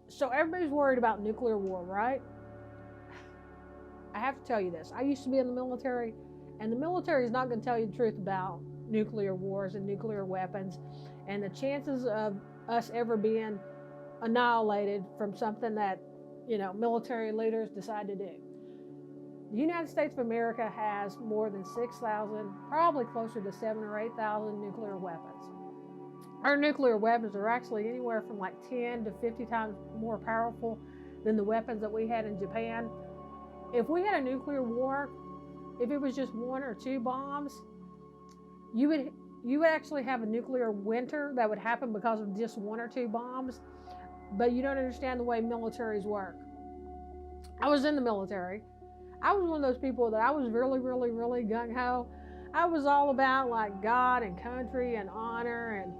So everybody's worried about nuclear war, right? I have to tell you this. I used to be in the military, and the military is not going to tell you the truth about nuclear wars and nuclear weapons and the chances of us ever being annihilated from something that, military leaders decide to do. The United States of America has more than 6,000, probably closer to 7,000 or 8,000 nuclear weapons. Our nuclear weapons are actually anywhere from like 10 to 50 times more powerful than the weapons that we had in Japan. If we had a nuclear war, if it was just one or two bombs, you would actually have a nuclear winter that would happen because of just one or two bombs. But you don't understand the way militaries work. I was in the military. I was one of those people that I was really, really, really gung-ho. I was all about like God and country and honor and,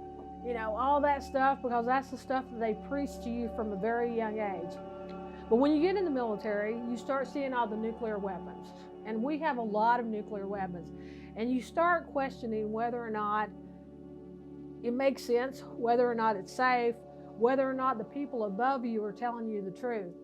all that stuff, because that's the stuff that they preach to you from a very young age. But when you get in the military, you start seeing all the nuclear weapons. And we have a lot of nuclear weapons. And you start questioning whether or not it makes sense, whether or not it's safe, whether or not the people above you are telling you the truth.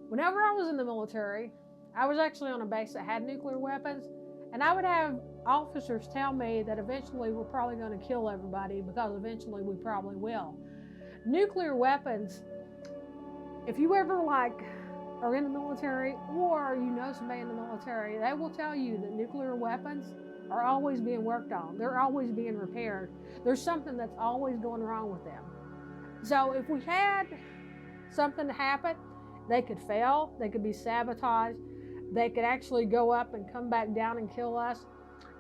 Whenever I was in the military, I was actually on a base that had nuclear weapons, and I would have officers tell me that eventually we're probably going to kill everybody, because eventually we probably will. Nuclear weapons, if you ever are in the military, or you know somebody in the military, they will tell you that nuclear weapons are always being worked on. They're always being repaired. There's something that's always going wrong with them. So if we had something happen, they could fail, they could be sabotaged, they could actually go up and come back down and kill us.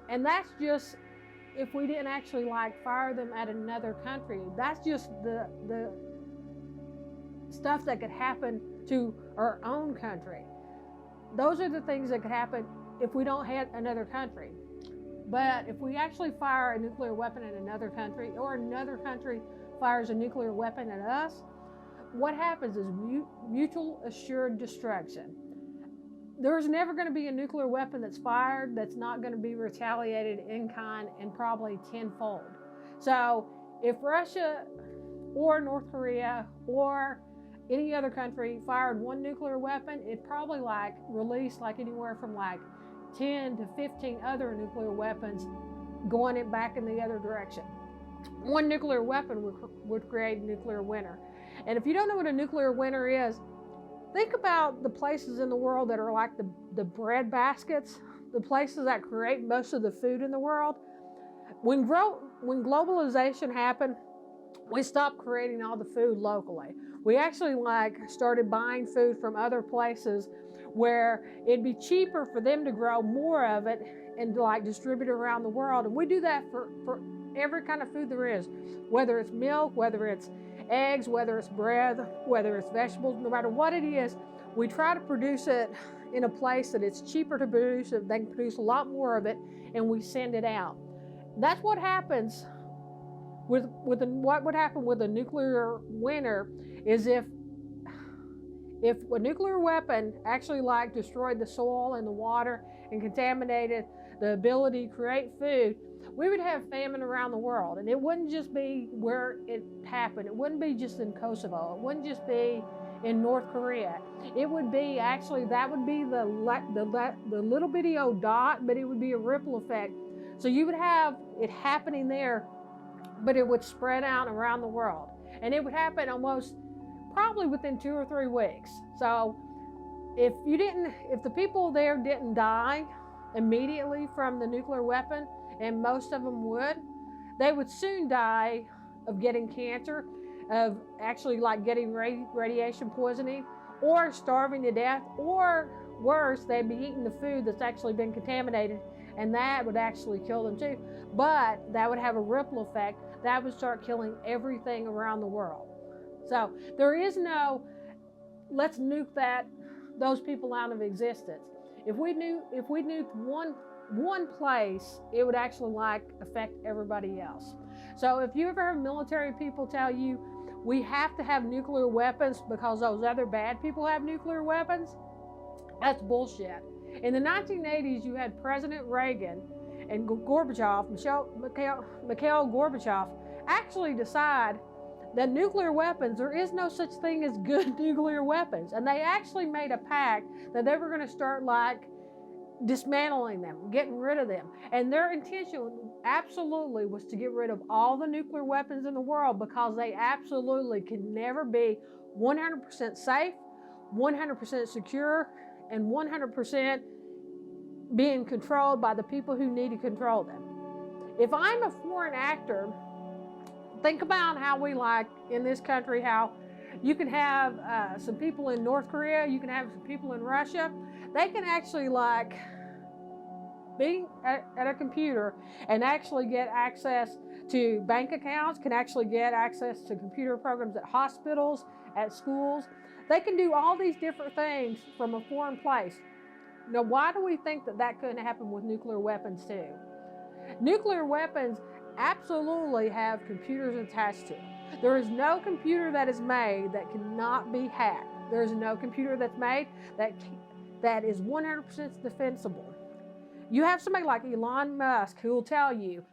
And that's just if we didn't actually fire them at another country. That's just the stuff that could happen to our own country. Those are the things that could happen if we don't have another country. But if we actually fire a nuclear weapon at another country, or another country fires a nuclear weapon at us, what happens is mutual assured destruction. There's never going to be a nuclear weapon that's fired that's not going to be retaliated in kind, and probably tenfold. So if Russia or North Korea or any other country fired one nuclear weapon, it probably released anywhere from 10 to 15 other nuclear weapons going it back in the other direction. One nuclear weapon would create a nuclear winter. And if you don't know what a nuclear winter is, think about the places in the world that are like the bread baskets, the places that create most of the food in the world. When globalization happened, we stopped creating all the food locally. We actually started buying food from other places where it'd be cheaper for them to grow more of it and distribute it around the world. And we do that for every kind of food there is, whether it's milk, whether it's eggs, whether it's bread, whether it's vegetables, no matter what it is, we try to produce it in a place that it's cheaper to produce it. They can produce a lot more of it, and we send it out. That's what happens what would happen with a nuclear winter is if a nuclear weapon actually destroyed the soil and the water and contaminated the ability to create food, we would have famine around the world. And it wouldn't just be where it happened. It wouldn't be just in Kosovo. It wouldn't just be in North Korea. It would be that would be the little bitty old dot, but it would be a ripple effect. So you would have it happening there, but it would spread out around the world. And it would happen probably within 2 or 3 weeks. So if the people there didn't die immediately from the nuclear weapon, and most of them would, they would soon die of getting cancer, of actually getting radiation poisoning, or starving to death, or worse, they'd be eating the food that's actually been contaminated, and that would actually kill them too. But that would have a ripple effect. That would start killing everything around the world. So there is no, let's nuke those people out of existence. If we nuked one place, it would actually affect everybody else. So if you ever have military people tell you we have to have nuclear weapons because those other bad people have nuclear weapons, that's bullshit. In the 1980s, you had President Reagan and Mikhail Gorbachev actually decide that nuclear weapons, there is no such thing as good nuclear weapons. And they actually made a pact that they were going to start like dismantling them, getting rid of them. And their intention absolutely was to get rid of all the nuclear weapons in the world, because they absolutely can never be 100% safe, 100% secure, and 100% being controlled by the people who need to control them. If I'm a foreign actor, think about how we like in this country, how you can have some people in North Korea, you can have some people in Russia. They can actually like be at a computer and actually get access to bank accounts, can actually get access to computer programs at hospitals, at schools. They can do all these different things from a foreign place. Now, why do we think that that couldn't happen with nuclear weapons too? Nuclear weapons absolutely have computers attached to them. There is no computer that is made that cannot be hacked. There is no computer that's made that is 100% defensible. You have somebody like Elon Musk who will tell you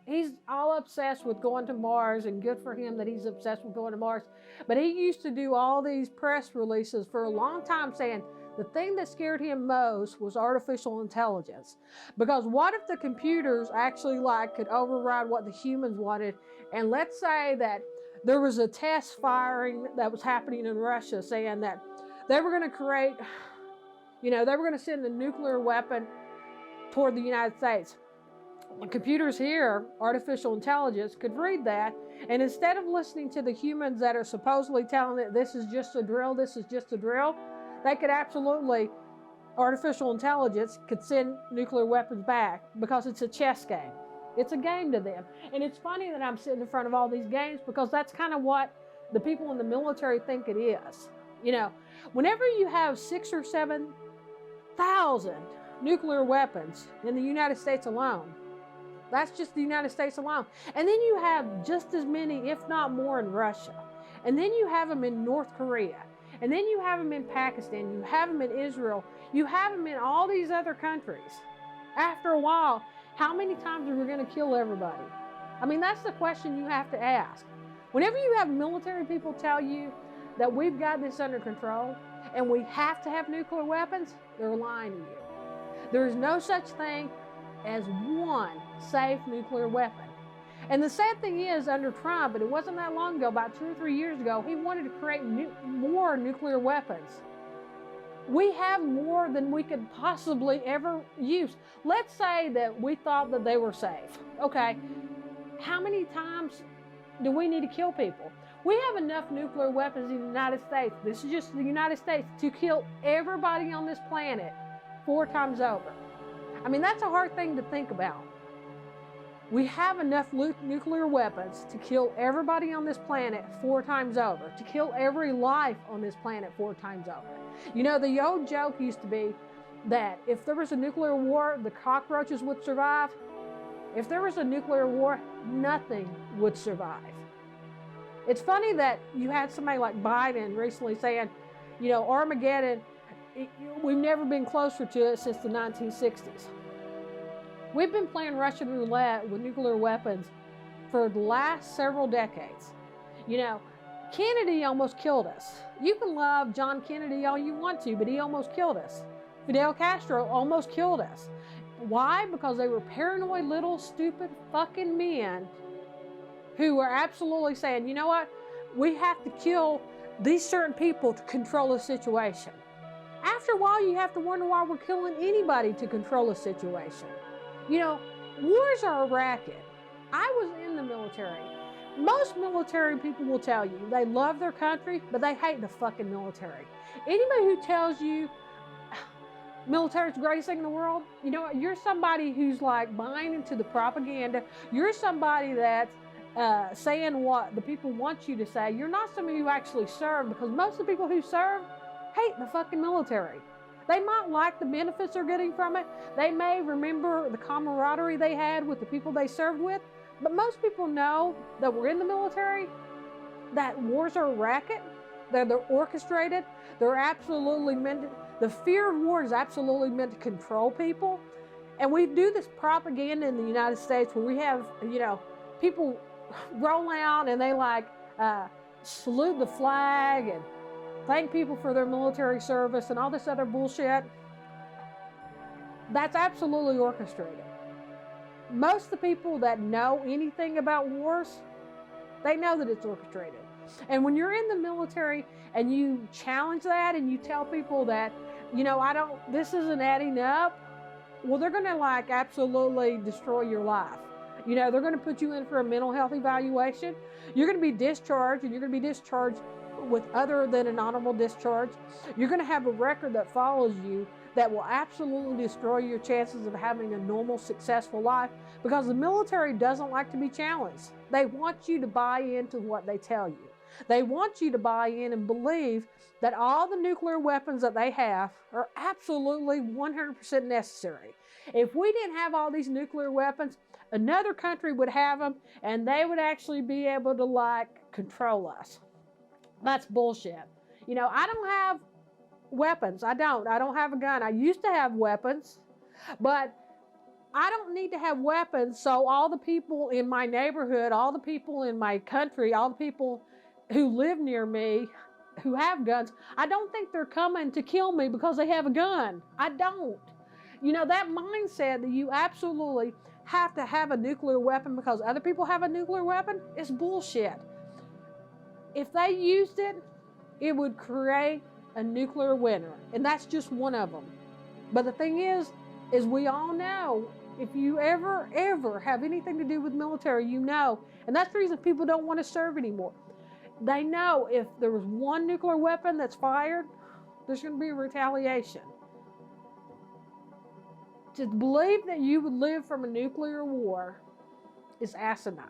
he's all obsessed with going to Mars, and good for him that he's obsessed with going to Mars. But he used to do all these press releases for a long time saying the thing that scared him most was artificial intelligence. Because what if the computers actually like could override what the humans wanted? And let's say that there was a test firing that was happening in Russia saying that they were going to create, they were going to send a nuclear weapon toward the United States. The computers here, artificial intelligence, could read that, and instead of listening to the humans that are supposedly telling it this is just a drill, this is just a drill, they could absolutely, artificial intelligence could send nuclear weapons back, because it's a chess game. It's a game to them. And it's funny that I'm sitting in front of all these games, because that's kind of what the people in the military think it is. Whenever you have 6,000 or 7,000 nuclear weapons in the United States alone, that's just the United States alone. And then you have just as many, if not more, in Russia. And then you have them in North Korea. And then you have them in Pakistan. You have them in Israel. You have them in all these other countries. After a while, how many times are we going to kill everybody? I mean, that's the question you have to ask. Whenever you have military people tell you that we've got this under control and we have to have nuclear weapons, they're lying to you. There is no such thing as one safe nuclear weapon. And the sad thing is, under Trump, and it wasn't that long ago, about 2 or 3 years ago, he wanted to create more nuclear weapons. We have more than we could possibly ever use. Let's say that we thought that they were safe. Okay, how many times do we need to kill people? We have enough nuclear weapons in the United States, this is just the United States, to kill everybody on this planet 4 times over. I mean, that's a hard thing to think about. We have enough nuclear weapons to kill everybody on this planet 4 times over, to kill every life on this planet 4 times over. The old joke used to be that if there was a nuclear war, the cockroaches would survive. If there was a nuclear war, nothing would survive. It's funny that you had somebody like Biden recently saying, Armageddon, we've never been closer to it since the 1960s. We've been playing Russian roulette with nuclear weapons for the last several decades. Kennedy almost killed us. You can love John Kennedy all you want to, but he almost killed us. Fidel Castro almost killed us. Why? Because they were paranoid little stupid fucking men who were absolutely saying, you know what? We have to kill these certain people to control a situation. After a while, you have to wonder why we're killing anybody to control a situation. Wars are a racket. I was in the military. Most military people will tell you they love their country, but they hate the fucking military. Anybody who tells you military is the greatest thing in the world, you're somebody who's like buying into the propaganda. You're somebody that's saying what the people want you to say. You're not somebody who actually served, because most of the people who serve hate the fucking military. They might like the benefits they're getting from it. They may remember the camaraderie they had with the people they served with. But most people know that we're in the military, that wars are a racket, that they're orchestrated. They're absolutely meant to, the fear of war is absolutely meant to control people. And we do this propaganda in the United States where we have, people roll out and they like salute the flag and thank people for their military service and all this other bullshit. That's absolutely orchestrated. Most of the people that know anything about wars, they know that it's orchestrated. And when you're in the military and you challenge that and you tell people that, this isn't adding up, well, they're going to like absolutely destroy your life. They're going to put you in for a mental health evaluation. You're going to be discharged, and you're going to be discharged with other than an honorable discharge. You're going to have a record that follows you that will absolutely destroy your chances of having a normal, successful life, because the military doesn't like to be challenged. They want you to buy into what they tell you. They want you to buy in and believe that all the nuclear weapons that they have are absolutely 100% necessary. If we didn't have all these nuclear weapons, another country would have them, and they would actually be able to control us. That's bullshit. I don't have weapons. I don't have a gun. I used to have weapons, but I don't need to have weapons so all the people in my neighborhood, all the people in my country, all the people who live near me who have guns, I don't think they're coming to kill me because they have a gun. I don't. That mindset that you absolutely have to have a nuclear weapon because other people have a nuclear weapon is bullshit. If they used it, it would create a nuclear winter, and that's just one of them. But the thing is we all know, if you ever have anything to do with military, and that's the reason people don't want to serve anymore. They know if there was one nuclear weapon that's fired, there's going to be a retaliation. To believe that you would live from a nuclear war is asinine.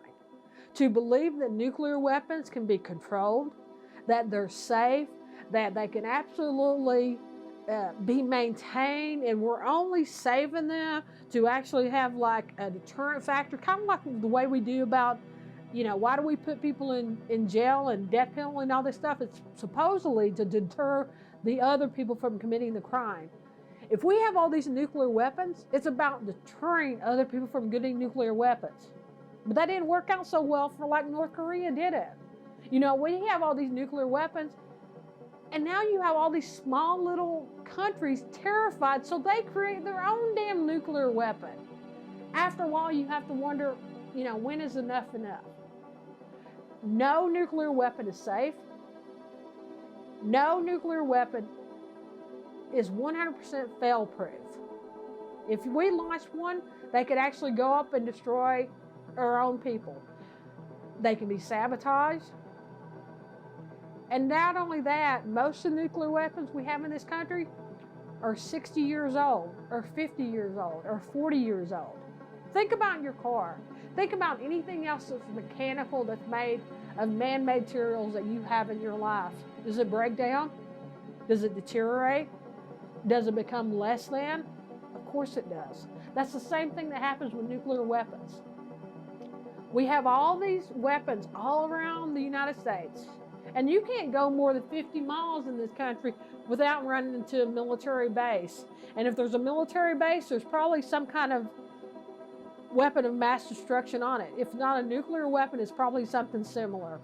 To believe that nuclear weapons can be controlled, that they're safe, that they can absolutely be maintained, and we're only saving them to actually have like a deterrent factor, kind of like the way we do about, why do we put people in jail and death penalty and all this stuff? It's supposedly to deter the other people from committing the crime. If we have all these nuclear weapons, it's about deterring other people from getting nuclear weapons. But that didn't work out so well for North Korea, did it? We have all these nuclear weapons, and now you have all these small little countries terrified, so they create their own damn nuclear weapon. After a while, you have to wonder, when is enough enough? No nuclear weapon is safe. No nuclear weapon is 100% fail-proof. If we launched one, they could actually go up and destroy our own people. They can be sabotaged. And not only that, most of the nuclear weapons we have in this country are 60 years old, or 50 years old, or 40 years old. Think about your car. Think about anything else that's mechanical, that's made of man-made materials that you have in your life. Does it break down? Does it deteriorate? Does it become less than? Of course it does. That's the same thing that happens with nuclear weapons. We have all these weapons all around the United States, and you can't go more than 50 miles in this country without running into a military base. And if there's a military base, there's probably some kind of weapon of mass destruction on it. If not a nuclear weapon, it's probably something similar.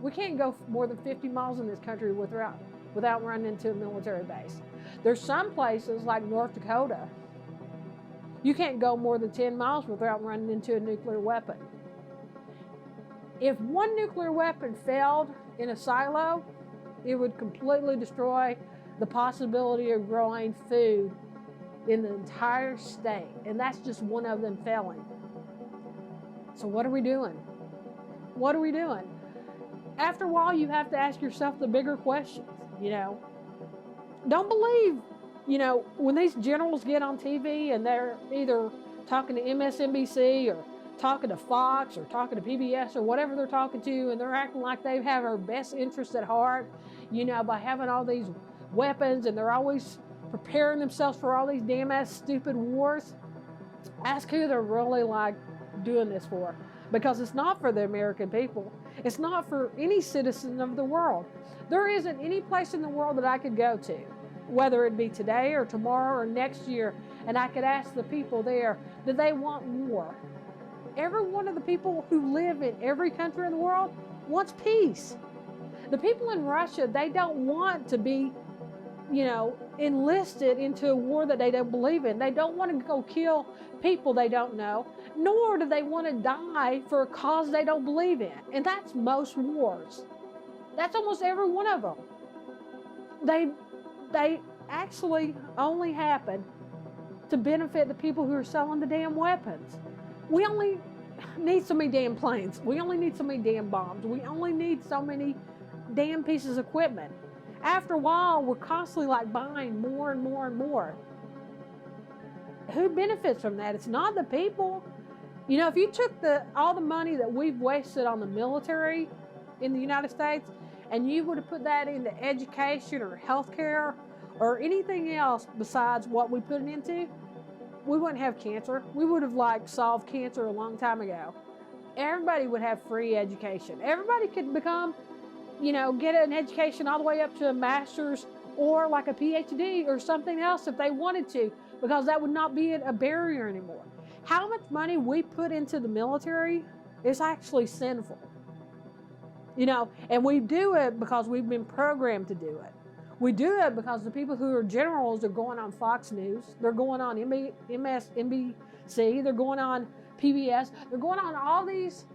We can't go more than 50 miles in this country without running into a military base. There's some places like North Dakota, you can't go more than 10 miles without running into a nuclear weapon. If one nuclear weapon failed in a silo, it would completely destroy the possibility of growing food in the entire state. And that's just one of them failing. So what are we doing? What are we doing? After a while, you have to ask yourself the bigger questions, Don't believe, when these generals get on TV and they're either talking to MSNBC or talking to Fox or talking to PBS or whatever they're talking to, and they're acting like they have our best interests at heart, by having all these weapons, and they're always preparing themselves for all these damn ass stupid wars. Ask who they're really doing this for, because it's not for the American people. It's not for any citizen of the world. There isn't any place in the world that I could go to, whether it be today or tomorrow or next year, and I could ask the people there, do they want war? every one of the people who live in every country in the world wants peace. The people in Russia, they don't want to be, enlisted into a war that they don't believe in. They don't want to go kill people they don't know, nor do they want to die for a cause they don't believe in. And that's most wars. That's almost every one of them. They actually only happen to benefit the people who are selling the damn weapons. We only need so many damn planes. We only need so many damn bombs. We only need so many damn pieces of equipment. After a while, we're constantly like buying more and more and more. Who benefits from that? It's not the people. If you took all the money that we've wasted on the military in the United States and you would have put that into education or healthcare or anything else besides what we put it into, we wouldn't have cancer. We would have solved cancer a long time ago. Everybody would have free education. Everybody could become, get an education all the way up to a master's or like a PhD or something else if they wanted to, because that would not be a barrier anymore. How much money we put into the military is actually sinful. And we do it because we've been programmed to do it. We do it because the people who are generals are going on Fox News, they're going on MSNBC, they're going on PBS, they're going on all these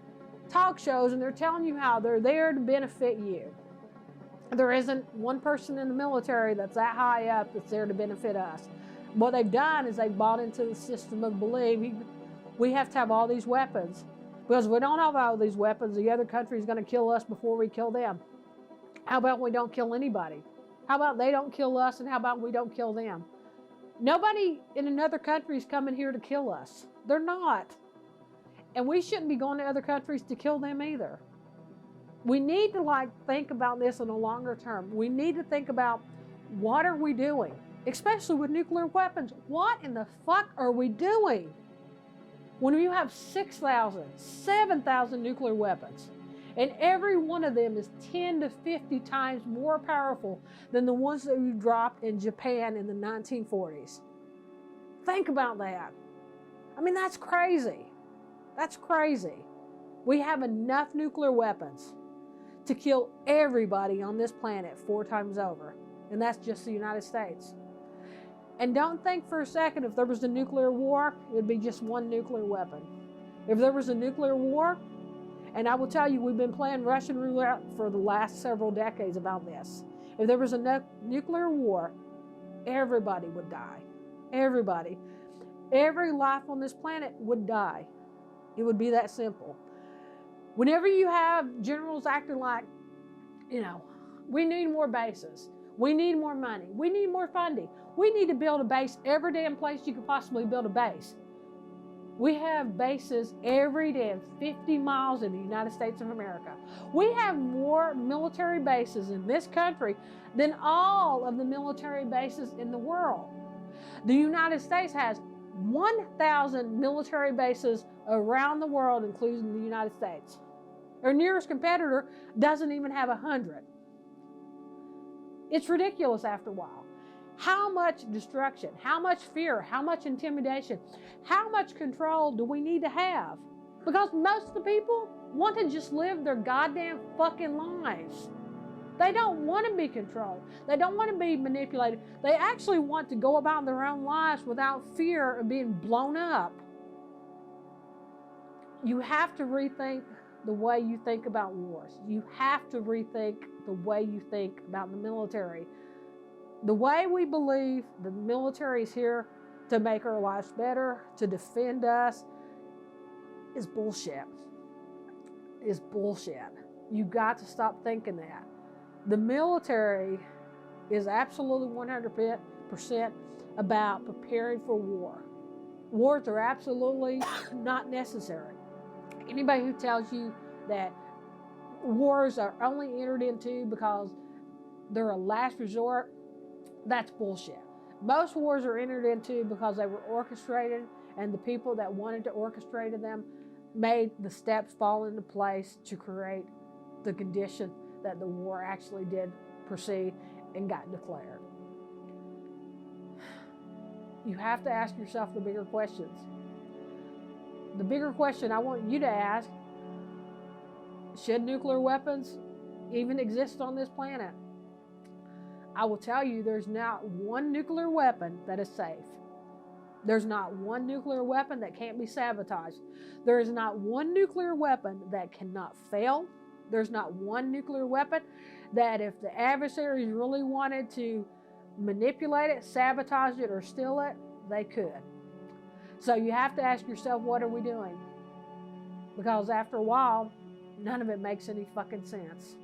talk shows, and they're telling you how they're there to benefit you. There isn't one person in the military that's that high up that's there to benefit us. What they've done is they've bought into the system of belief. We have to have all these weapons. Because if we don't have all these weapons, the other country is going to kill us before we kill them. How about we don't kill anybody? How about they don't kill us, and how about we don't kill them? Nobody in another country is coming here to kill us. They're not. And we shouldn't be going to other countries to kill them either. We need to think about this in a longer term. We need to think about what are we doing, especially with nuclear weapons. What in the fuck are we doing? When you have 6,000, 7,000 nuclear weapons, and every one of them is 10 to 50 times more powerful than the ones that we dropped in Japan in the 1940s. Think about that. That's crazy. That's crazy. We have enough nuclear weapons to kill everybody on this planet 4 times over, and that's just the United States. And don't think for a second if there was a nuclear war, it would be just one nuclear weapon. If there was a nuclear war, and I will tell you, we've been playing Russian roulette for the last several decades about this. If there was a nuclear war, everybody would die. Everybody. Every life on this planet would die. It would be that simple. Whenever you have generals acting like, we need more bases. We need more money. We need more funding. We need to build a base every damn place you could possibly build a base. We have bases every damn 50 miles in the United States of America. We have more military bases in this country than all of the military bases in the world. The United States has 1,000 military bases around the world, including the United States. Our nearest competitor doesn't even have 100. It's ridiculous after a while. How much destruction, how much fear, how much intimidation, how much control do we need to have? Because most of the people want to just live their goddamn fucking lives. They don't want to be controlled. They don't want to be manipulated. They actually want to go about their own lives without fear of being blown up. You have to rethink the way you think about wars. You have to rethink the way you think about the military. The way we believe the military is here to make our lives better, to defend us, is bullshit. Is bullshit. You got to stop thinking that. The military is absolutely 100% about preparing for war. Wars are absolutely not necessary. Anybody who tells you that wars are only entered into because they're a last resort, that's bullshit. Most wars are entered into because they were orchestrated, and the people that wanted to orchestrate them made the steps fall into place to create the condition that the war actually did proceed and got declared. You have to ask yourself the bigger questions. the bigger question I want you to ask, should nuclear weapons even exist on this planet? I will tell you, there's not one nuclear weapon that is safe. There's not one nuclear weapon that can't be sabotaged. There is not one nuclear weapon that cannot fail. There's not one nuclear weapon that if the adversaries really wanted to manipulate it, sabotage it, or steal it, they could. So you have to ask yourself, what are we doing? Because after a while, none of it makes any fucking sense.